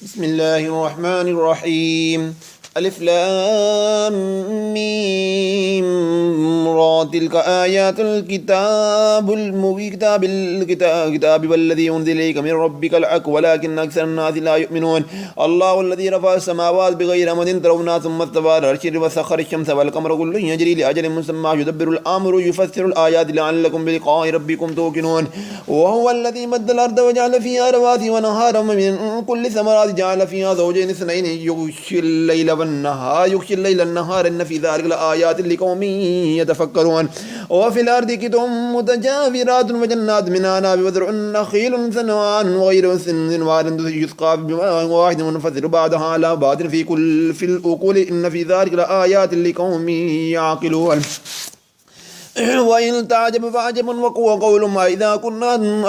بسم الله الرحمن الرحيم. ألف لام ميم را تلك آيات الكتاب المبين كتاب والذي أنزل إليك من ربك الحق ولكن أكثر الناس لا يؤمنون. الله الذي رفع السماوات بغير أمد ترونها ثم استوى على عرشه وسخر الشمس والقمر كل يجري لأجل مسمى يدبر الأمر يفسر الآيات لعلكم بلقاء ربكم توقنون. وهو الذي مد الأرض وجعل فيها رواسي ونهارا من كل ثمرات جعل فيها زوجين اثنين يغشي الليل النهار إن في ذلك لآيات لقوم يتفكرون. وفي الأرض كتب متجاورات وجنات من أعناب وزرع نخيل صنوان وغير صنوان يسقى بماء واحد منفصل بعضها على بعض في الأكل إن في ذلك لآيات لقوم يعقلون. وإن تعجب فعجب وقول ما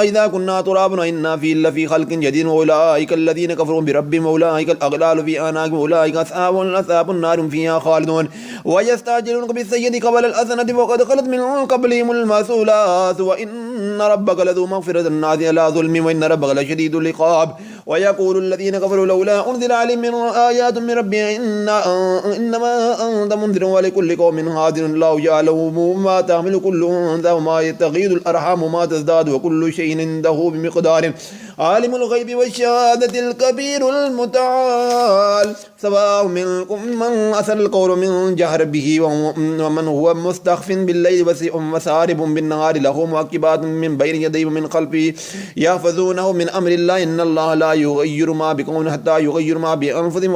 إذا كنا ترابا إنا في خلق جديد وأولئك الذين كفروا بربهم أولئك الأغلال في أعناقهم أولئك أصحاب النار فيها خالدون. ويستعجلونك بالسيئة قبل الحسنة وقد خلت من قبلهم المثلات وإن ربك لذو مغفرة الناس على ظلم وإن ربك لشديد العقاب. ويقول الذين كفروا لولا أنزل عليهم من آيات من ربه إنما أنت منذر ولكل قوم هاد الله يعلم ما تعمل كل أنثى وما يتغيض الأرحام وما تزداد وكل شيء عنده بمقدار. عالم الغيب والشهادة الكبير المتعال سواء منكم من أسر القول من جهر به ومن هو مستخف بالليل وسارب بالنهار له معقبات من بين يديه ومن خلفه يحفظونه من أمر الله إن الله لا يغير ما بقوم حتى يغير ما بأنفسهم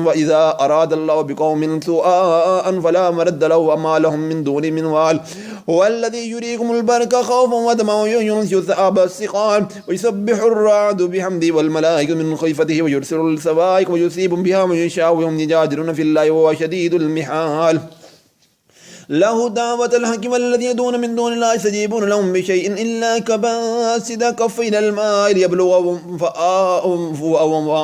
وإذا أراد الله بقوم سوءا فلا مرد له وما لهم من دون من وال. هو الذي يريكم البرق خوفا وطمعا وينشئ السحاب الثقال ويسبح الرعد بحمده والملائكة من خيفته ويرسل الصواعق ويصيب بها من يشاء وهم يجادلون في الله وهو شديد المحال. له دعوة الحق والذي يدعون من دون الله يستجيبون لهم بشيء إلا كباسط كفين الماء ليبلغ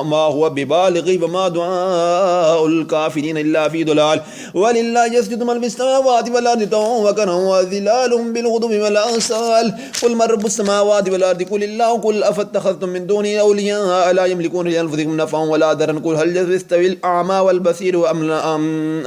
ما هو ببالغ فما دعاء الكافرين إلا في ضلال. ولله يسجد من في السماوات والأرض طوعا وكرها وظلالهم بالغدو والآصال. قل من رب السماوات والأرض قل الله قل أفاتخذتم من دونه أولياء لا يملكون لأنفسهم نفعا ولا ضرا قل هل يستوي الأعمى والبصير أم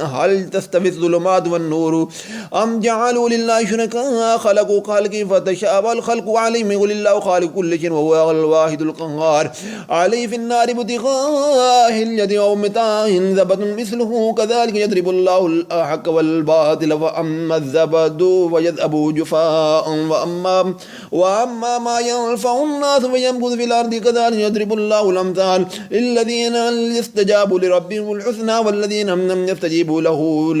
هل تستوي الظلمات والنور أم جعلوا لله شركاء خلقوا خلقه فتشابه الخلق عليهم قل الله خالق كل شيء وهو الواحد القهار. عليه في النار ابتغاء اليد أو متاع زبد مثله كذلك يضرب الله الحق والباطل فأما الزبد فيذهب جفاء وأما ما ينفع الناس فيمكث في الأرض كذلك يضرب الله الأمثال الذين استجابوا لربهم الحسنى والذين لم يستجيبوا له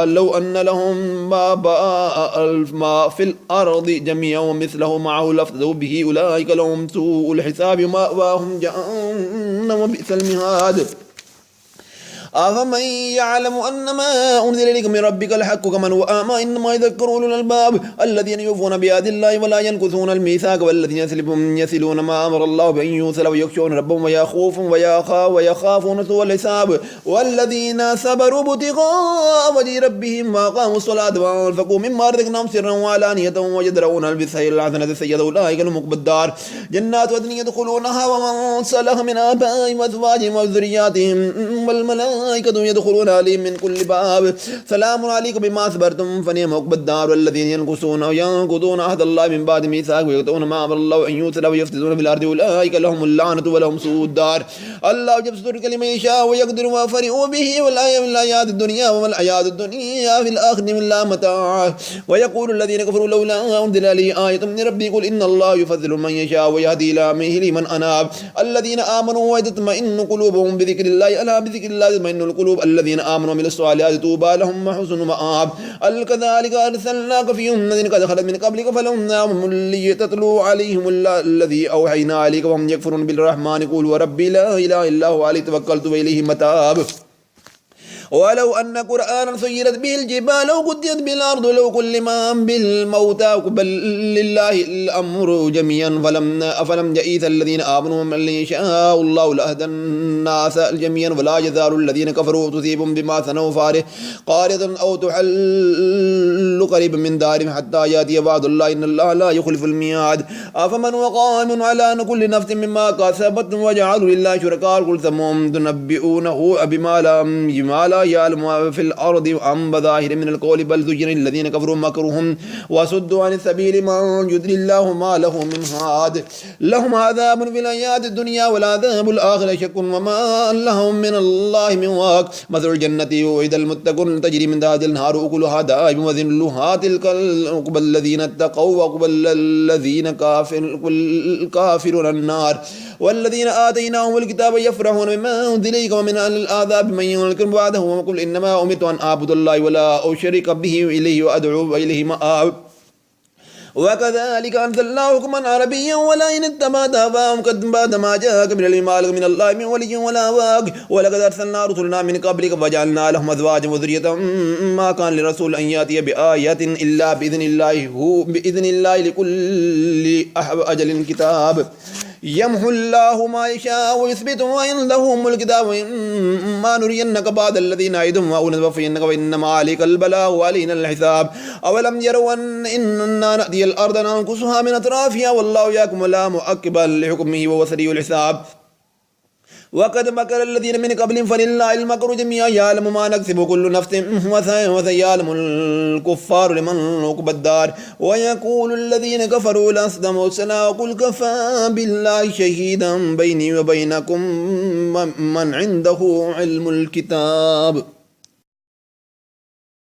لو أن لهم ما في الأرض جميعا ومثله معه لافتدوا به أولئك لهم سوء الحساب ومأواهم جهنم وبئس المهاد. أفمن يعلم أنما أنزل إليك من ربك الحق كمن هو أعمى إنما يذكر أولو الألباب الذين يوفون بآيات الله ولا ينقضون الميثاق والذين يصلون ما أمر الله بأن يوصل ويخشون ربهم ويخافون سوء الحساب. والذين صبروا ابتغاء وجه ربهم وأقاموا الصلاة وأنفقوا مما رزقناهم سرا وعلانية ويدرؤون بالسيئة الحسنة السيئة أولئك لهم عقبى الدار جنات عدن يدخلونها ومن صلح من آبائهم وأزواجهم وذرياتهم والملائكة يدخلون عليهم من كل باب سلام عليكم بما صبرتم فنعم عقبى الدار. والذين ينقضون عهد الله من بعد ميثاقه ويقطعون ما امر الله ان يوصل ويفسدون في الارض اولئك لهم اللعنه ولهم سوء الدار. الله يبسط الرزق لمن يشاء ويقدر وفرحوا به والآيات الدنيا وما الحياة الدنيا في الآخرة إلا متاع. ويقول الذين كفروا لولا أنزل عليه آية من ربي قل إن الله يفضل من يشاء ويهدي إلى من أناب. الذين آمنوا وتطمئن قلوبهم بذكر الله ألا بذكر الله تطمئن القلوب الذين آمنوا وعملوا الصالحات طوبى لهم وحسن مآب. كذلك أرسلناك فيهم الذين قد خلت من قبلك فلهم نعم لتتلو عليهم الذي أوحينا عليك وهم يكفرون بالرحمن قل وربي لا إله إلا هو عليه توكلت وإليه متاب. ولو أن قرآنا سيرت به الجبال أو قطعت به الأرض لو كلم بالموتى بل لله الأمر جميعا أفلم يئس الذين آمنوا من يشاء الله لأهدى الناس جميعا ولا يزال الذين كفروا تصيبهم بما صنعوا فارغ قارض أو تحل قريب من دارهم حتى يأتي وعد الله إن الله لا يخلف الميعاد أفمن وقائم على كل نفس مما كسبت وجعلوا لله شركاء قل سمهم تنبئونه بما لا يعلم في الأرض أم بظاهر من القول بل زين الذين كفروا مكرهم وصدوا عن السبيل من يضلل الله ما له من هاد لهم عذاب في الحياة الدنيا والعذاب الآخرة شق وما لهم من الله من واق مثل الجنة وعد المتقون تجري من تحتها الأنهار أكلها دائم وذلها تلك عقبى الذين اتقوا وعقبى الذين كافرون النار والذين آتيناهم الكتاب يفرحون بما أنزل إليك ومن أهل العذاب من ينكر بعده وقل إنما أمرت أن أعبد الله ولا أشرك به إليه وأدعو إليه مآب وكذلك أنزلناه حكما عربيا ولئن اتبعت أهواءهم بعد ما جاءك من العلم من الله من ولي ولا واق ولقد أرسلنا رسلنا من قبلك وجعلنا لهم أزواجا وذرية ما كان لرسول أن يأتي بآية إلا بإذن الله لكل أجل كتاب يمحو الله ما يشاء ويثبت وعنده أم الكتاب وإما نرينك بعض الذين نعدهم أو نتوفينك وإنما عليك البلاغ وعلينا الحساب أولم يروا إننا نأتي الأرض ننقصها من أطرافها والله يحكم لا مؤقب لحكمه وهو سريع الحساب وقد مكر الذين من قبلهم فلله المكر جميعا يعلم ما نكسب كل نفس وسيعلم الكفار لمن عقبى الدار ويقول الذين كفروا لست مرسلا وقل كفى بالله شهيدا بيني وبينكم من عنده علم الكتاب.